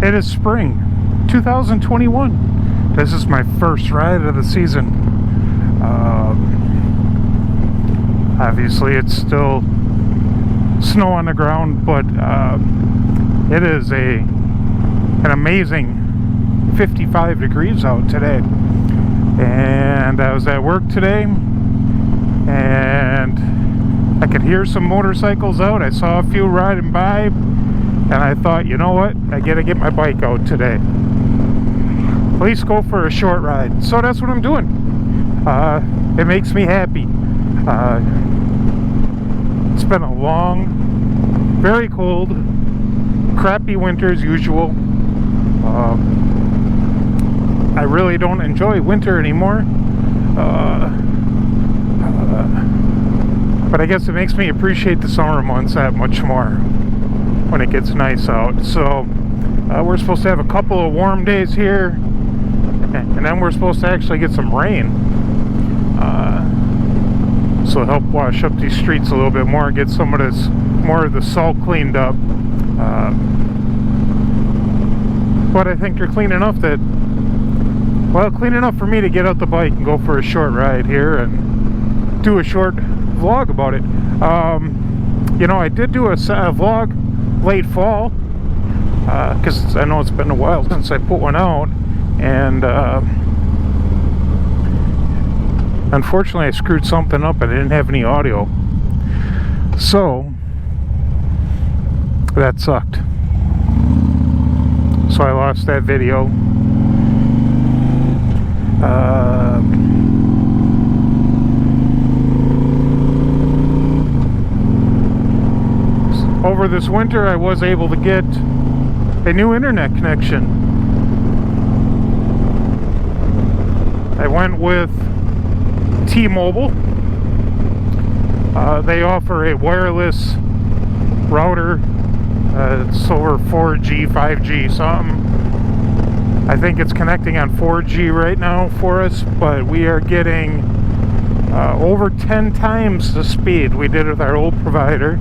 It is spring 2021. This is my first ride of the season. Obviously it's still snow on the ground, but it is an amazing 55 degrees out today. And I was at work today and I could hear some motorcycles out. I saw a few riding by and I thought, you know what, I gotta get my bike out today, at least go for a short ride. So that's what I'm doing. It makes me happy. It's been a long, very cold, crappy winter as usual. I really don't enjoy winter anymore, but I guess it makes me appreciate the summer months that much more when it gets nice out. So we're supposed to have a couple of warm days here, and then we're supposed to actually get some rain, so help wash up these streets a little bit more and get some of this, more of the salt cleaned up. But I think they're clean enough that, well, clean enough for me to get out the bike and go for a short ride here and do a short vlog about it. You know, I did do a vlog late fall, because I know it's been a while since I put one out, and unfortunately I screwed something up and I didn't have any audio, so that sucked. So I lost that video. Over this winter I was able to get a new internet connection. I went with T-Mobile. They offer a wireless router. It's over 4G, 5G, something. I think it's connecting on 4G right now for us, but we are getting over 10 times the speed we did with our old provider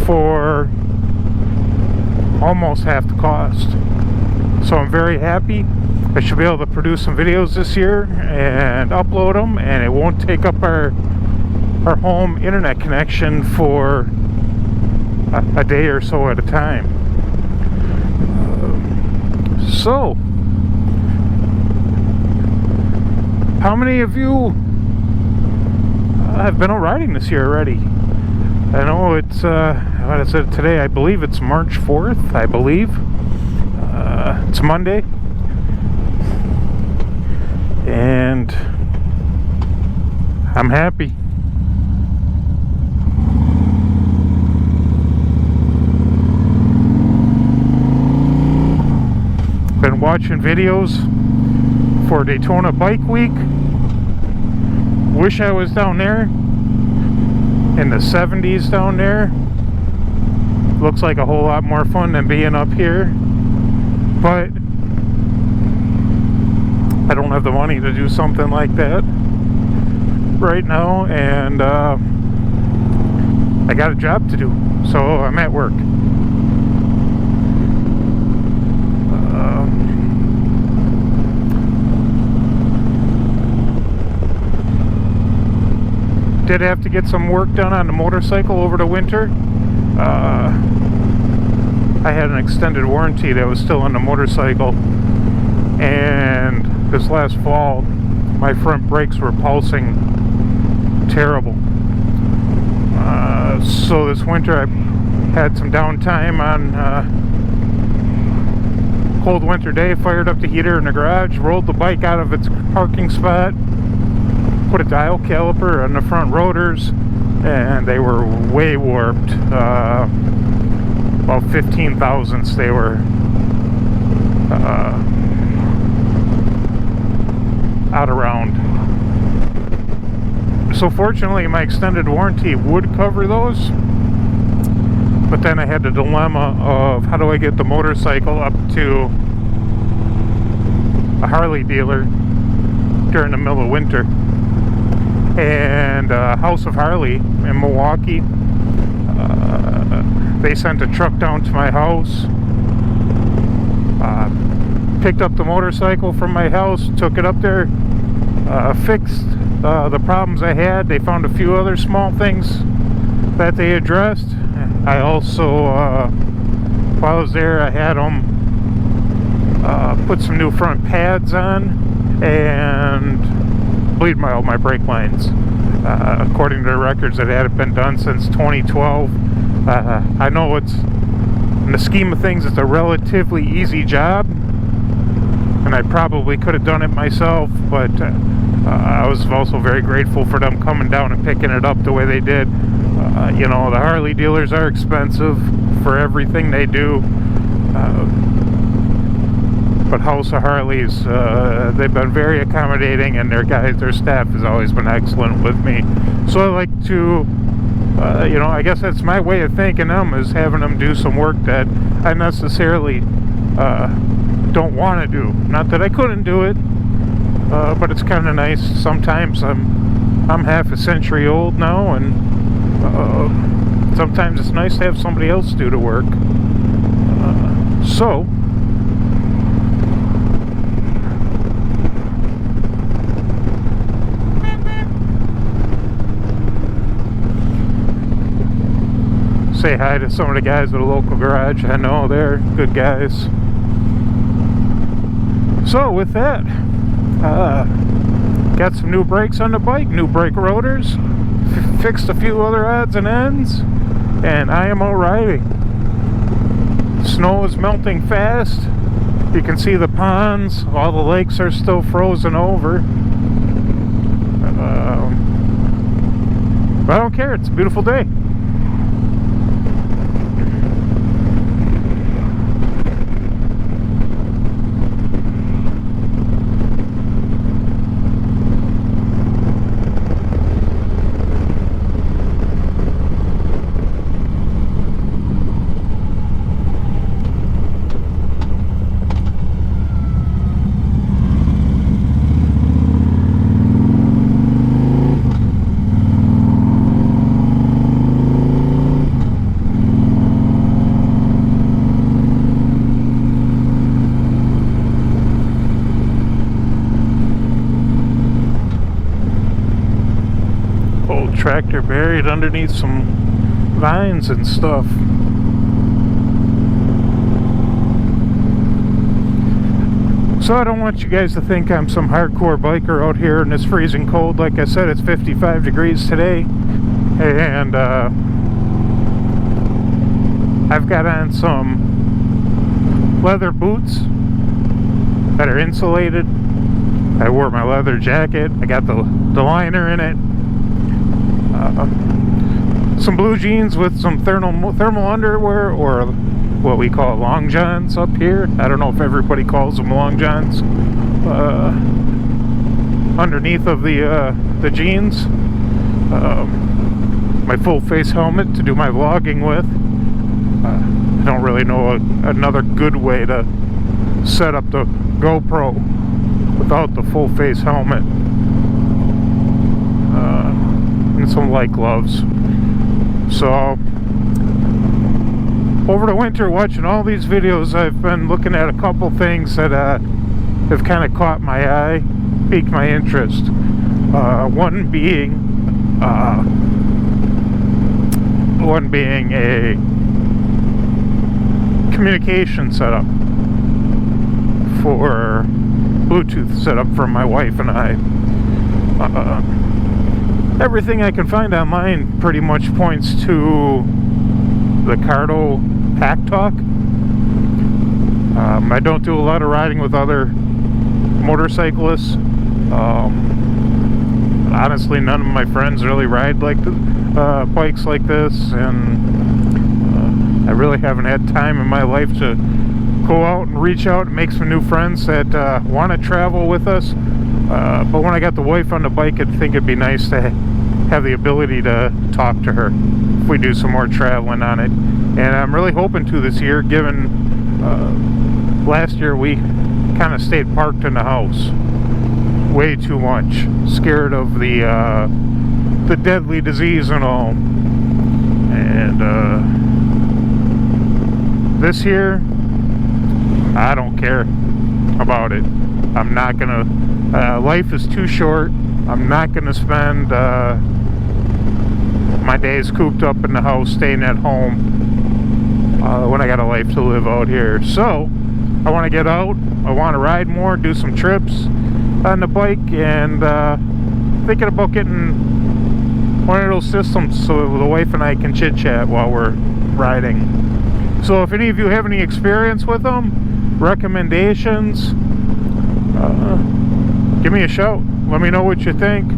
for almost half the cost. So I'm very happy. I should be able to produce some videos this year and upload them, and it won't take up our home internet connection for a day or so at a time. So, how many of you have been out riding this year already? I know it's, what I said today, I believe it's March 4th, I believe. It's Monday. And I'm happy. Been watching videos for Daytona Bike Week. Wish I was down there in the 70s down there. Looks like a whole lot more fun than being up here, but I don't have the money to do something like that right now, and I got a job to do, so I'm at work. Did have to get some work done on the motorcycle over the winter. I had an extended warranty that was still on the motorcycle, and this last fall my front brakes were pulsing terrible. So this winter I had some downtime on cold winter day, fired up the heater in the garage, rolled the bike out of its parking spot, put a dial caliper on the front rotors, and they were way warped. About 15 thousandths they were out around. So fortunately my extended warranty would cover those, but then I had the dilemma of how do I get the motorcycle up to a Harley dealer during the middle of winter. And House of Harley in Milwaukee, they sent a truck down to my house Picked up the motorcycle from my house, took it up there, fixed the problems I had. They found a few other small things that they addressed. I also, while I was there, I had them put some new front pads on and bleed my brake lines. According to the records, it hadn't been done since 2012. I know it's, in the scheme of things, it's a relatively easy job, and I probably could have done it myself, but I was also very grateful for them coming down and picking it up the way they did. You know, the Harley dealers are expensive for everything they do, but House of Harleys, they've been very accommodating, and their staff has always been excellent with me. So I like to, you know, I guess that's my way of thanking them, is having them do some work that I necessarily don't want to do. Not that I couldn't do it, but it's kind of nice. Sometimes I'm half a century old now, and sometimes it's nice to have somebody else do the work. So say hi to some of the guys at a local garage. I know they're good guys. So with that, got some new brakes on the bike, new brake rotors, fixed a few other odds and ends, and I am out riding. Snow is melting fast. You can see the ponds, all the lakes are still frozen over. But I don't care, it's a beautiful day. Tractor buried underneath some vines and stuff. So I don't want you guys to think I'm some hardcore biker out here in this freezing cold. Like I said, it's 55 degrees today, and I've got on some leather boots that are insulated. I wore my leather jacket. I got the liner in it. Some blue jeans with some thermal underwear, or what we call long johns up here. I don't know if everybody calls them long johns. Underneath of the jeans. My full face helmet to do my vlogging with. I don't really know another good way to set up the GoPro without the full face helmet. And some light gloves. So over the winter, watching all these videos, I've been looking at a couple things that have kind of caught my eye, piqued my interest. One being a communication setup for Bluetooth setup for my wife and I. Everything I can find online pretty much points to the Cardo Pack Talk. I don't do a lot of riding with other motorcyclists. Honestly, none of my friends really ride like bikes like this, and I really haven't had time in my life to go out and reach out and make some new friends that want to travel with us. But when I got the wife on the bike, I think it'd be nice to have the ability to talk to her if we do some more traveling on it. And I'm really hoping to this year, given last year we kind of stayed parked in the house way too much, scared of the deadly disease and all. And this year, I don't care about it. I'm not gonna, life is too short. I'm not gonna spend my days cooped up in the house, staying at home, when I got a life to live out here. So I want to get out. I want to ride more, do some trips on the bike, and thinking about getting one of those systems so the wife and I can chit chat while we're riding. So if any of you have any experience with them, recommendations, give me a shout. Let me know what you think.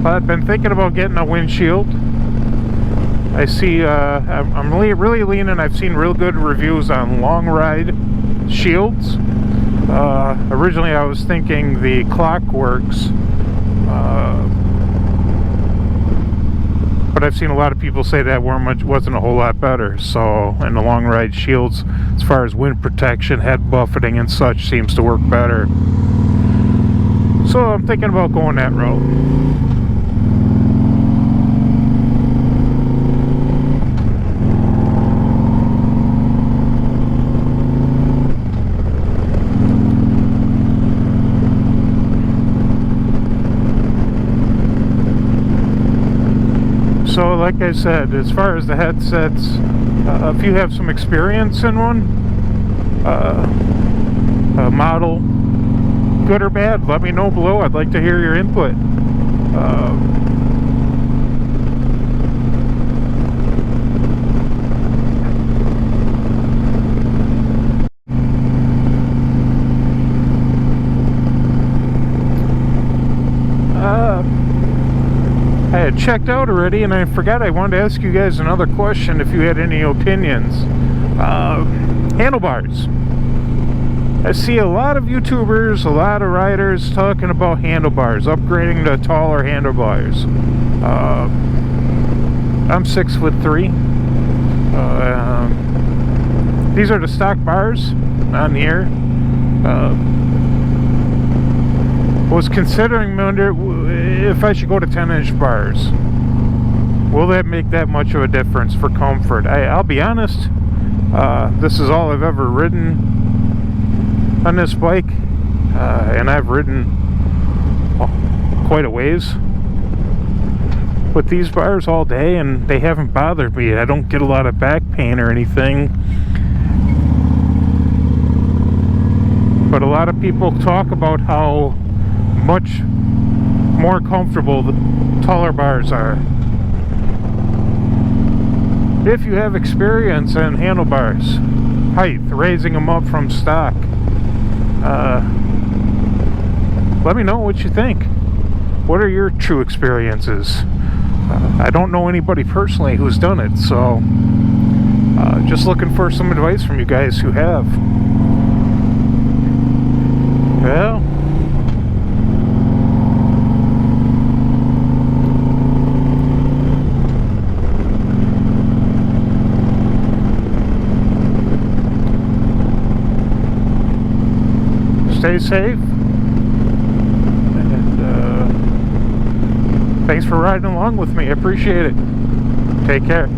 I've been thinking about getting a windshield. I see, I'm really leaning, I've seen real good reviews on long ride shields. Originally I was thinking the Clockworks, but I've seen a lot of people say that wasn't a whole lot better. So, and the long ride shields, as far as wind protection, head buffeting and such, seems to work better. So I'm thinking about going that route. So like I said, as far as the headsets, if you have some experience in one, a model, good or bad, let me know below. I'd like to hear your input. I had checked out already, and I forgot I wanted to ask you guys another question if you had any opinions. Handlebars. I see a lot of YouTubers, a lot of riders talking about handlebars, upgrading to taller handlebars. I'm 6'3". These are the stock bars on here. Was considering if I should go to 10-inch bars. Will that make that much of a difference for comfort? I'll be honest, this is all I've ever ridden on this bike, and I've ridden quite a ways with these bars all day, and they haven't bothered me. I don't get a lot of back pain or anything, but a lot of people talk about how much more comfortable the taller bars are. If you have experience in handlebars, height, raising them up from stock, let me know what you think. What are your true experiences? I don't know anybody personally who's done it, so just looking for some advice from you guys who have. Well, stay safe, and thanks for riding along with me. I appreciate it. Take care.